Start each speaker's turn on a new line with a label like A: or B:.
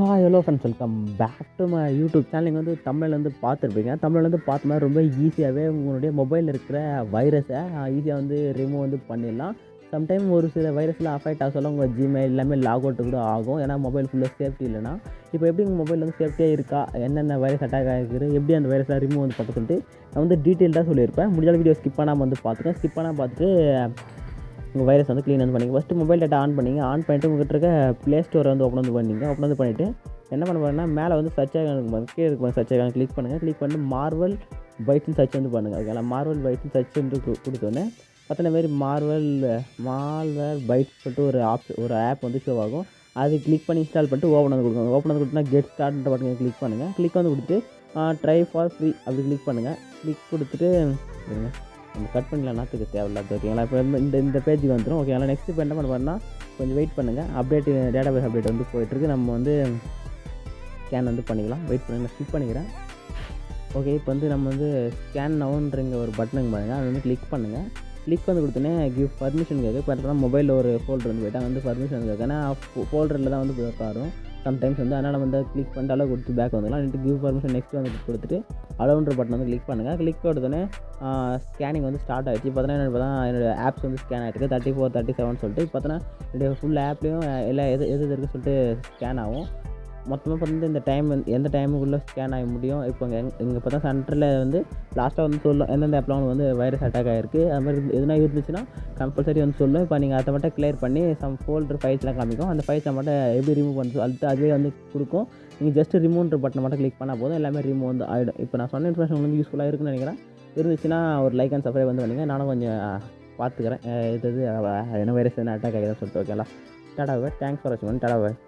A: Hi hello friends, welcome back to my YouTube channel. நீங்கள் வந்து தமிழ்லேருந்து பார்த்துருப்பீங்க. தமிழ்லேருந்து பார்த்த மாதிரி ரொம்ப ஈஸியாகவே உங்களுடைய மொபைலில் இருக்கிற வைரஸை ஈஸியாக வந்து ரிமூவ் வந்து பண்ணிடலாம். சம்டைம் ஒரு சில வைரஸில் அஃபெக்ட் ஆக சொல்ல உங்கள் ஜிமெயில் எல்லாமே லாக் அவுட் கூட ஆகும். ஏன்னா மொபைல் ஃபுல்லாக சேஃப்டி இல்லைனா. இப்போ எப்படி உங்கள் மொபைல் வந்து சேஃப்டியாக இருக்கா, என்னென்ன வைரஸ் அட்டாக் ஆகிருக்கு, எப்படி அந்த வைரஸை ரிமூவ் வந்து பார்க்க சொல்லிட்டு நான் வந்து டீட்டெயில்டாக சொல்லியிருப்பேன். முடிஞ்சாலும் வீடியோ ஸ்கிப் பண்ணாமல் வந்து பார்த்துட்டேன். ஸ்கிப் பண்ணாமல் பார்த்துட்டு உங்கள் வைரஸ் வந்து க்ளீன் வந்து பண்ணிங்க. ஃபஸ்ட்டு மொபைல் டேட்டா ஆன் பண்ணிங்க. ஆன் பண்ணிட்டு உங்கள்கிட்ட இருக்க ப்ளே ஸ்டோரை வந்து ஓப்பன் வந்து பண்ணிங்க. ஓப்பன் வந்து பண்ணிவிட்டு என்ன பண்ண போகிறேன்னா, மேலே வந்து சர்ச் ஐகான் கீழே இருக்க சர்ச் ஐகான் கிளிக் பண்ணுங்கள். கிளிக் பண்ணிட்டு மார்வல் பைட்ஸ்னு சர்ச் வந்து பண்ணுங்கள். ஓகேங்களா, மார்வல் பைட்ஸ்னு சர்ச் வந்து கொடுத்தோன்னே பார்த்தோன்னே மாரி மால்வேர் பைட்ஸ் சொல்லிட்டு ஒரு ஆப் வந்து ஷோ ஆகும். அது கிளிக் பண்ணி இன்ஸ்டால் பண்ணிட்டு ஓப்பன் வந்து கொடுங்க. ஓப்பன் வந்து கொடுத்தா கெட் ஸ்டார்ட்ன்ற பட்டன் கிளிக் பண்ணுங்கள். கிளிக் வந்து கொடுத்துட்டு ட்ரை ஃபார் ஃப்ரீ அப்படி கிளிக் பண்ணுங்கள். கிளிக் கொடுத்துட்டு நம்ம கட் பண்ணலாம், நாற்றுக்கு தேவையில்லாது. ஓகேங்களா, இப்போ இந்த பேஜுக்கு வந்துடும். ஓகேங்களா, நெக்ஸ்ட் இப்போ என்ன பண்ண கொஞ்சம் வெயிட் பண்ணுங்கள். டேட்டாபேஸ் அப்டேட் வந்து போயிட்டுருக்கு. நம்ம வந்து ஸ்கேன் வந்து பண்ணிக்கலாம். வெயிட் பண்ணுங்கள், நான் ஸ்கிப் பண்ணிக்கிறேன். ஓகே, இப்போ வந்து நம்ம வந்து ஸ்கேன் நவுன்றங்க ஒரு பட்டனுங்க பாருங்கள், அதை வந்து கிளிக் பண்ணுங்கள். கிளிக் வந்து கொடுத்தோன்னே கிவ் பர்மிஷன் கேட்கு. இப்போ பார்த்தா மொபைலில் ஒரு ஃபோல்டர் வந்து போய்ட்டு வந்து பர்மிஷன் கேட்கு. ஏன்னா ஃபோல்டரில் தான் வந்து வரும் சம்டைம்ஸ் வந்து. அதனால் வந்து கிளிக் பண்ணிட்டு அளவு கொடுத்து பேக் வந்துடலாம். நெக்ஸ்ட் கிவ் பர்மிஷன் நெக்ஸ்ட் வந்து கொடுத்துட்டு அளவுன்ற பட்டன் வந்து கிளிக் பண்ணுங்கள். கிளிக் கொடுத்தோன்னே ஸ்கேனிங் வந்து ஸ்டார்ட் ஆகிடுச்சு. பார்த்தோன்னா என்னோடய ஆப்ஸ் வந்து ஸ்கேன் ஆகிட்டு 34 37 சொல்லிட்டு பார்த்தோன்னா என்னுடைய ஃபுல் ஆப்லேயும் எல்லாம் எது இருக்குன்னு சொல்லிட்டு ஸ்கேன் ஆகும். மொத்தமாக வந்து இந்த டைம் வந்து எந்த டைமுக்குள்ளே ஸ்கேன் ஆக முடியும். இப்போ இங்கே பார்த்தா சென்டரில் வந்து லாஸ்ட்டாக வந்து சொல்லும் எந்தெந்த ஆப்லாம் வந்து வைரஸ் அட்டாக் ஆகிருக்கு. அது மாதிரி எதுனா இருந்துச்சுன்னா கம்பல்சரி வந்து சொல்லும். இப்போ நீங்கள் அதை மட்டும் கிளியர் பண்ணி சம் ஃபோல்டர் ஃபைல்ஸ்லாம் காமிக்கும். அந்த ஃபைல்ஸை மட்டும் எப்படி ரிமூவ் பண்ணி அதுவே வந்து கொடுக்கும். நீங்கள் ஜஸ்ட் ரிமூவ்ன்ற பட்டனை மட்டும் கிளிக் பண்ணால் போதும், எல்லாமே ரிமூவ் வந்து ஆகிடும். இப்போ நான் சொன்ன இன்ஃபர்மேஷன் உங்களுக்கு யூஸ்ஃபுல்லாக இருக்குன்னு நினைக்கிறேன். இருந்துச்சுன்னா ஒரு லைக் அண்ட் சப்ஸ்கிரைப் வந்து பண்ணிங்க. நானும் கொஞ்சம் பார்த்துக்கிறேன் என்ன வைரஸ் என்ன அட்டாக் ஆகிதுன்னு சொல்லிட்டு. ஓகேங்களா, டாடா பாய். தேங்க்ஸ் ஃபார் வாட்சிங். டாடா பாய்.